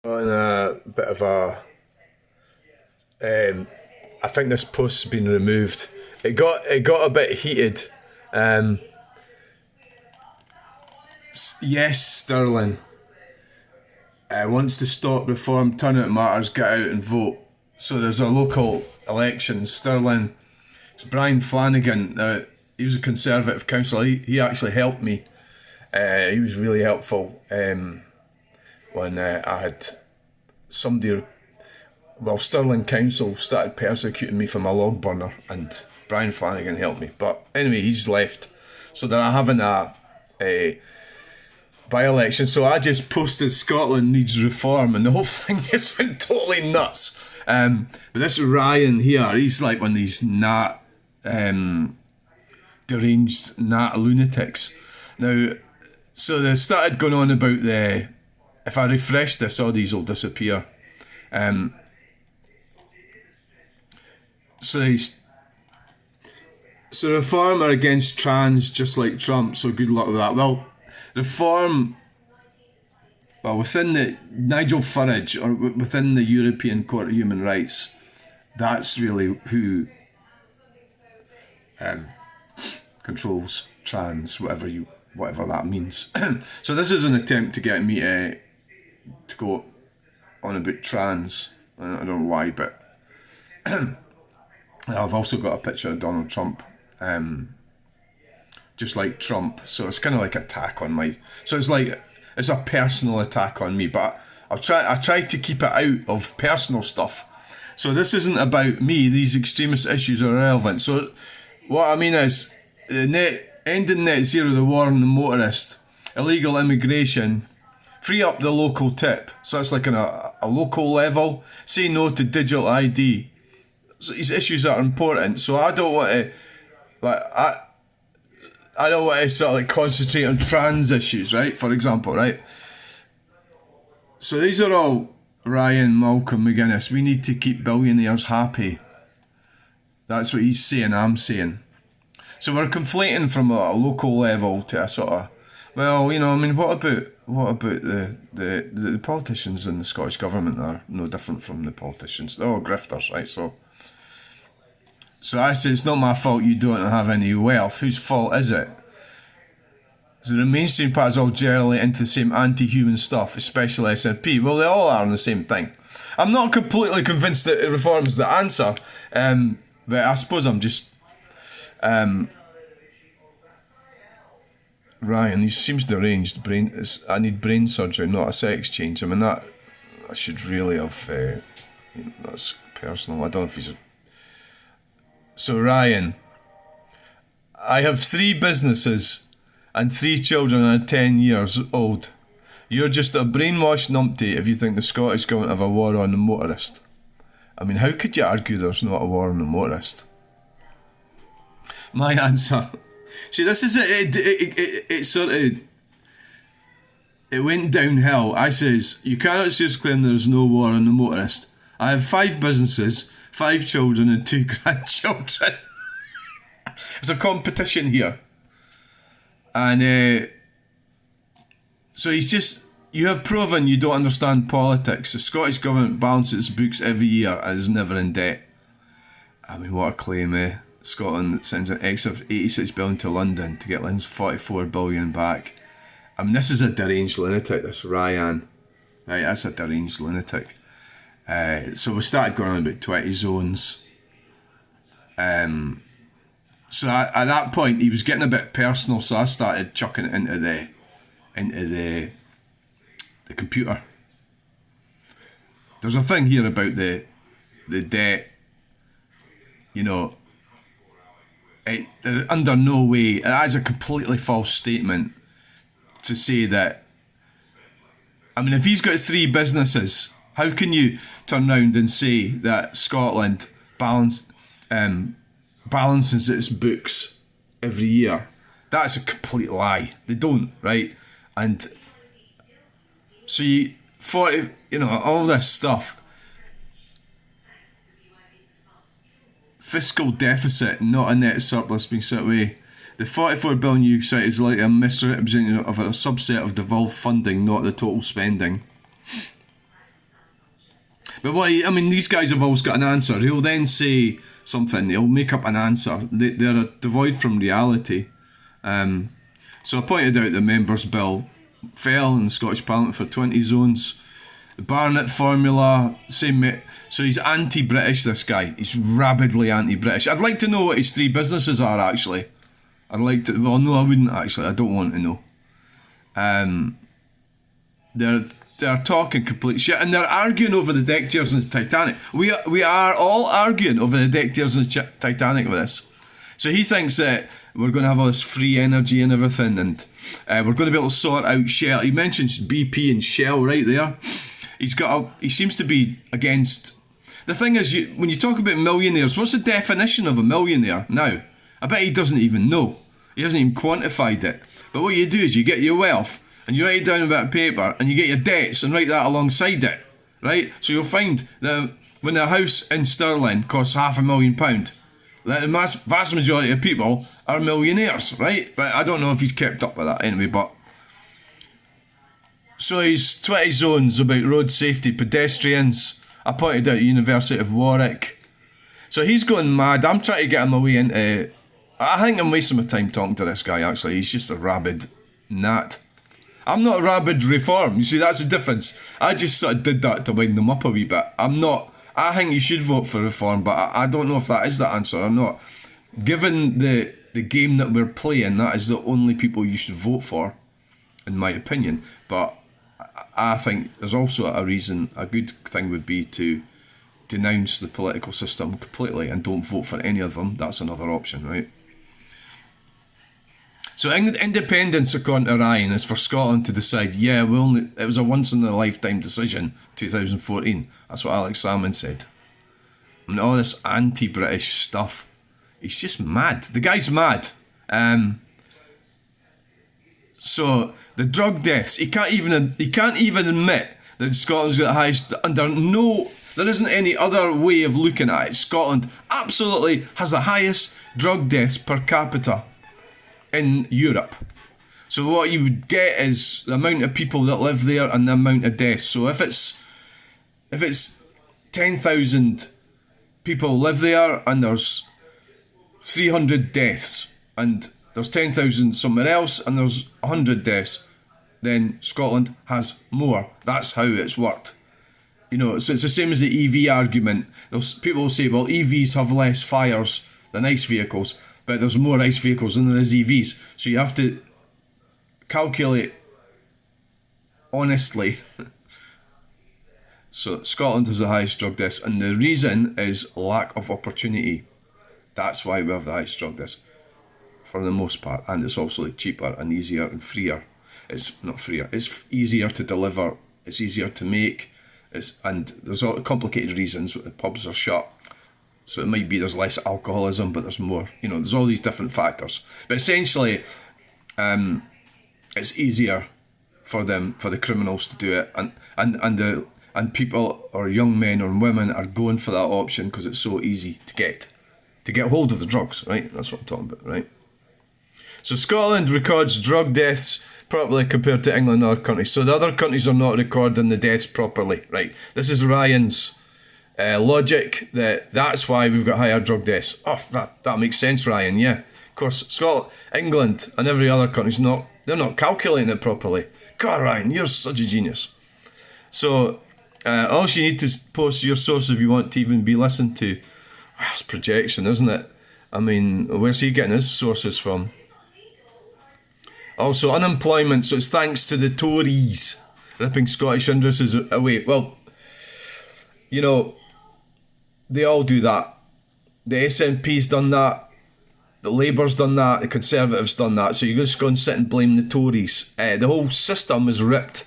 On a bit of a, I think this post's been removed. It got a bit heated. Yes, Stirling wants to stop reform. Turnout matters. Get out and vote. So there's a local election. Stirling. It's Brian Flanagan. He was a Conservative councillor. He actually helped me. He was really helpful when I had somebody. Well, Stirling Council started persecuting me for my log burner, and Brian Flanagan helped me. But anyway, he's left, so they're having a by-election. So I just posted Scotland needs reform, and the whole thing just went totally nuts. But this Ryan here, he's like one of these deranged lunatics. Now, so they started going on about if I refresh this, all these will disappear. So reform are against trans, just like Trump, so good luck with that. Well, reform, within the Nigel Furage, or within the European Court of Human Rights, that's really who controls trans, whatever that means. So this is an attempt to get me to go on about trans. I don't know why, but I've also got a picture of Donald Trump, just like Trump. So it's kind of like an attack on my. So it's a personal attack on me, but I try to keep it out of personal stuff. So this isn't about me. These extremist issues are irrelevant. So what I mean is, ending net zero, the war on the motorist, illegal immigration, free up the local tip. So that's like on a local level. Say no to digital ID. So these issues are important. So I don't want to, I don't want to sort of like concentrate on trans issues, right? For example, right? So these are all Ryan, Malcolm, McGuinness. We need to keep billionaires happy. That's what he's saying, I'm saying. So we're conflating from a local level to a sort of, well, you know, I mean, what about the politicians in the Scottish Government are no different from the politicians. They're all grifters, right? So I say, it's not my fault you don't have any wealth. Whose fault is it? So the mainstream part is all generally into the same anti-human stuff, especially SNP. Well, they all are in the same thing. I'm not completely convinced that reform is the answer, but I suppose I'm just... Ryan, he seems deranged. I need brain surgery, not a sex change. I mean, that I should really have... that's personal. I don't know if he's... So Ryan, I have 3 businesses and 3 children and 10 years old. You're just a brainwashed numpty if you think the Scottish Government have a war on the motorist. I mean, how could you argue there's not a war on the motorist? My answer. See, this is it sort of... It went downhill. I says, you cannot just claim there's no war on the motorist. I have 5 businesses, 5 children and 2 grandchildren. There's a competition here. And so he's just... You have proven you don't understand politics. The Scottish Government balances its books every year and is never in debt. I mean, what a claim, eh? Scotland sends an extra 86 billion to London to get Lynn's 44 billion back. I mean, this is a deranged lunatic, this Ryan. Right, that's a deranged lunatic. So we started going on about 20 zones. So at that point, he was getting a bit personal, so I started chucking it into the computer. There's a thing here about the debt. You know, under no way, that is a completely false statement to say that. I mean, if he's got 3 businesses, how can you turn around and say that Scotland balances its books every year? That's a complete lie. They don't, right? And so all this stuff. Fiscal deficit, not a net surplus being set away. The 44 billion you cite is like a misrepresentation of a subset of devolved funding, not the total spending. But I mean, these guys have always got an answer. He'll then say something. He'll make up an answer. They're devoid from reality. So I pointed out the members' bill fell in the Scottish Parliament for 20 zones. The Barnett formula, same. So he's anti-British, this guy. He's rabidly anti-British. I'd like to know what his 3 businesses are, actually. I'd like to... Well, no, I wouldn't, actually. I don't want to know. They're talking complete shit, and they're arguing over the deck chairs in the Titanic. We are all arguing over the deck chairs in the Titanic with this. So he thinks that we're going to have all this free energy and everything, and we're going to be able to sort out Shell. He mentions BP and Shell right there. He seems to be against... The thing is, when you talk about millionaires, what's the definition of a millionaire now? I bet he doesn't even know. He hasn't even quantified it. But what you do is you get your wealth and you write it down on a bit of paper and you get your debts and write that alongside it, right? So you'll find that when a house in Stirling costs £500,000, the vast majority of people are millionaires, right? But I don't know if he's kept up with that anyway, but... So he's 20 zones about road safety, pedestrians. I pointed out University of Warwick. So he's going mad. I'm trying to get him away into... I think I'm wasting my time talking to this guy, actually. He's just a rabid gnat. I'm not a rabid reform. You see, that's the difference. I just sort of did that to wind them up a wee bit. I'm not... I think you should vote for reform, but I don't know if that is the answer or not. Given the game that we're playing, that is the only people you should vote for, in my opinion. But I think there's also a reason. A good thing would be to denounce the political system completely and don't vote for any of them. That's another option, right? So independence, according to Ryan, is for Scotland to decide, yeah, it was a once-in-a-lifetime decision, 2014. That's what Alex Salmond said. And all this anti-British stuff. He's just mad. The guy's mad. So, the drug deaths, he can't even admit that Scotland's got the highest, there isn't any other way of looking at it. Scotland absolutely has the highest drug deaths per capita in Europe. So what you would get is the amount of people that live there and the amount of deaths. So if it's 10,000 people live there and there's 300 deaths and there's 10,000 somewhere else and there's 100 deaths, then Scotland has more. That's how it's worked. You know, so it's the same as the EV argument. People will say, well, EVs have less fires than ICE vehicles, but there's more ICE vehicles than there is EVs. So you have to calculate honestly. So Scotland has the highest drug deaths, and the reason is lack of opportunity. That's why we have the highest drug deaths, for the most part, and it's also cheaper and easier and freer. It's not freer, it's easier to deliver, it's easier to make, and there's all complicated reasons. The pubs are shut, so it might be there's less alcoholism, but there's more. You know, there's all these different factors. But essentially, it's easier for the criminals to do it, and people or young men or women are going for that option because it's so easy to get hold of the drugs, right? That's what I'm talking about, right? So Scotland records drug deaths properly compared to England and other countries. So the other countries are not recording the deaths properly, right? This is Ryan's logic that's why we've got higher drug deaths. Oh, that makes sense, Ryan. Yeah, of course. Scotland, England, and every other country's they're not calculating it properly. God, Ryan, you're such a genius. So all you need to post your source if you want to even be listened to. Well, it's projection, isn't it? I mean, where's he getting his sources from? Also, unemployment, so it's thanks to the Tories ripping Scottish industries away. Well, you know, they all do that. The SNP's done that, the Labour's done that, the Conservatives done that, so you just go and sit and blame the Tories. The whole system is ripped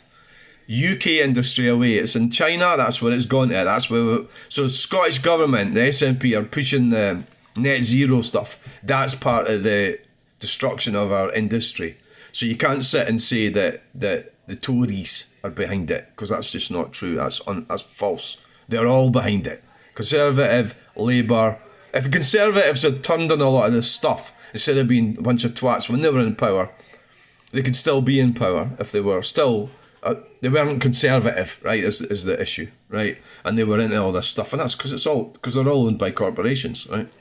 UK industry away. It's in China, that's where it's gone to. So Scottish Government, the SNP are pushing the net zero stuff. That's part of the destruction of our industry. So you can't sit and say that the Tories are behind it, because that's just not true. That's false. They're all behind it. Conservative, Labour. If the Conservatives had turned on a lot of this stuff, instead of being a bunch of twats when they were in power, they could still be in power if they were still They weren't conservative, right? Is the issue, right? And they were into all this stuff, and that's because they're all owned by corporations, right?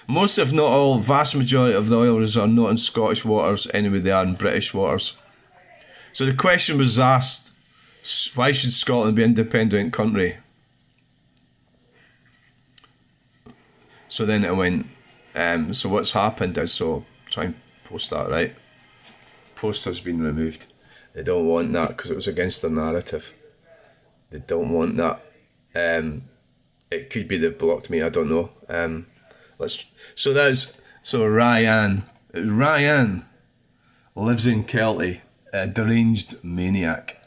Most, if not all, vast majority of the oil rigs are not in Scottish waters. Anyway, they are in British waters. So the question was asked: why should Scotland be an independent country? So then it went. So what's happened is, try and post that, right? Post has been removed. They don't want that because it was against their narrative. They don't want that. It could be they've blocked me. I don't know. Ryan lives in Kelty, a deranged maniac,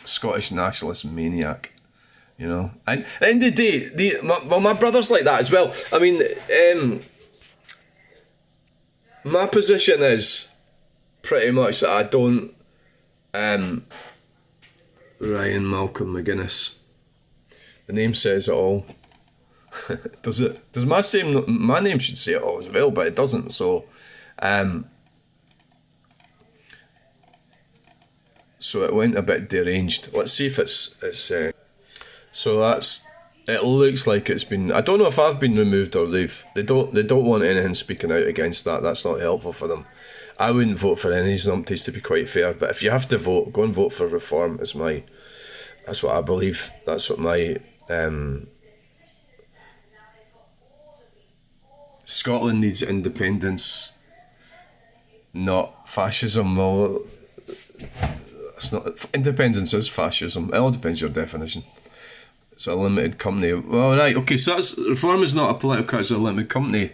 Scottish nationalist maniac. You know, and at the end of the day, my brother's like that as well. I mean, my position is pretty much that I don't. Ryan Malcolm McGuinness. The name says it all. Does it? Does my name should say it all as well, but it doesn't. So it went a bit deranged. Let's see if it's. So that's. It looks like it's been. I don't know if I've been removed or they don't want anything speaking out against that. That's not helpful for them. I wouldn't vote for any of these numpties, to be quite fair. But if you have to vote, go and vote for reform. That's what I believe. That's what my Scotland needs independence, not fascism. Well, it's not. Independence is fascism. It all depends on your definition. It's a limited company. Well, right, okay. So reform is not a political. It's a limited company.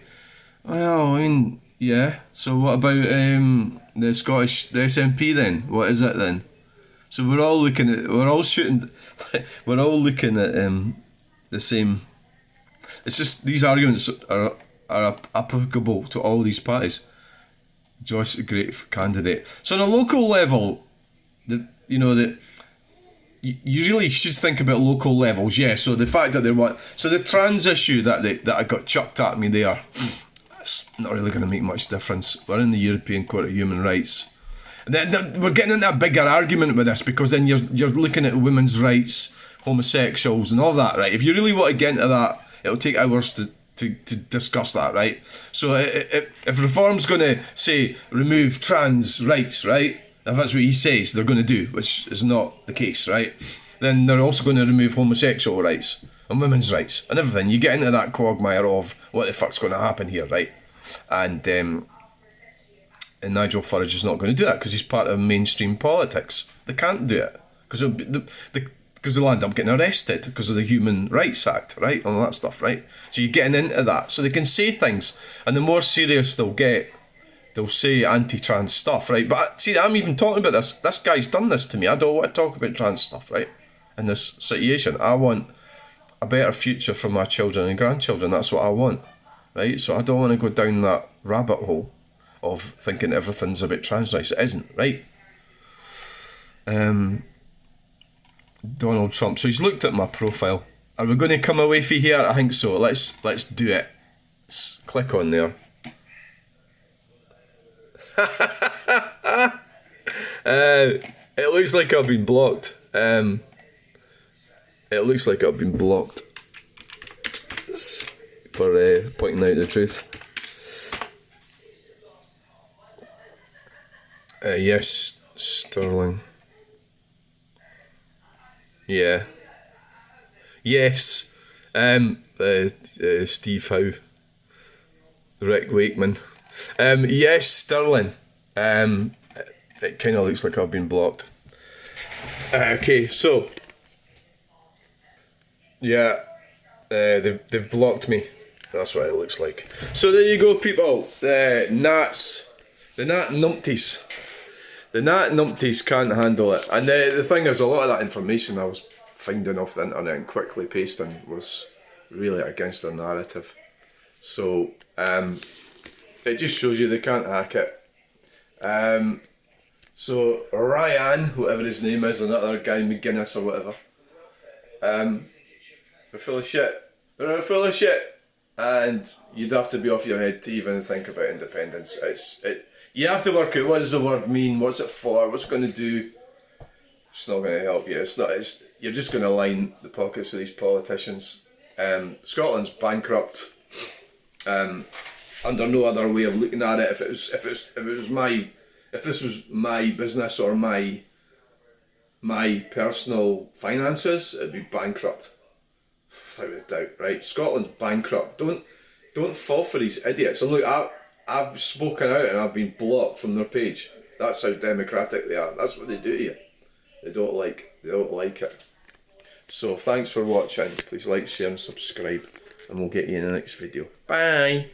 Well, I mean. Yeah. So what about the SNP then? What is it then? So we're all looking at the same. It's just these arguments are applicable to all these parties. Joyce is a great candidate. So on a local level, you really should think about local levels. Yeah. So the fact that the trans issue that I got chucked at me there. It's not really going to make much difference. We're in the European Court of Human Rights. And then we're getting into a bigger argument with this because then you're looking at women's rights, homosexuals and all that, right? If you really want to get into that, it'll take hours to discuss that, right? So if reform's going to say remove trans rights, right? If that's what he says they're going to do, which is not the case, right? Then they're also going to remove homosexual rights and women's rights and everything. You get into that quagmire of what the fuck's going to happen here, right? And Nigel Furage is not going to do that because he's part of mainstream politics. They can't do it because they'll end up getting arrested because of the Human Rights Act, right? And all that stuff, right? So you're getting into that. So they can say things, and the more serious they'll get, they'll say anti-trans stuff, right? But see, I'm even talking about this. This guy's done this to me. I don't want to talk about trans stuff, right? In this situation, I want a better future for my children and grandchildren. That's what I want, right? So I don't want to go down that rabbit hole of thinking everything's about trans rights. It isn't, right? Donald Trump. So he's looked at my profile. Are we going to come away from here? I think so. Let's do it. Let's click on there. It looks like I've been blocked. It looks like I've been blocked for pointing out the truth. Yes, Stirling. Yeah. Yes. Steve Howe. Rick Wakeman. Yes, Stirling. It kind of looks like I've been blocked. Okay, so yeah, they've blocked me. That's what it looks like. So there you go, people. The Nat numpties. The Nat numpties can't handle it. And the thing is, a lot of that information I was finding off the internet and quickly pasting was really against their narrative. So it just shows you they can't hack it. So Ryan, whatever his name is, another guy, McGuinness or whatever, they're full of shit. They're full of shit. And you'd have to be off your head to even think about independence. You have to work out what does the word mean, what's it for, what's it going to do. It's not going to help you. It's not. It's you're just going to line the pockets of these politicians. Scotland's bankrupt. Under no other way of looking at it. If this was my business or my personal finances, it'd be bankrupt, without a doubt. Right? Scotland's bankrupt. Don't fall for these idiots. And look, I've spoken out and I've been blocked from their page. That's how democratic they are. That's what they do to you. They don't like it. So thanks for watching. Please like, share and subscribe, and we'll get you in the next video. Bye.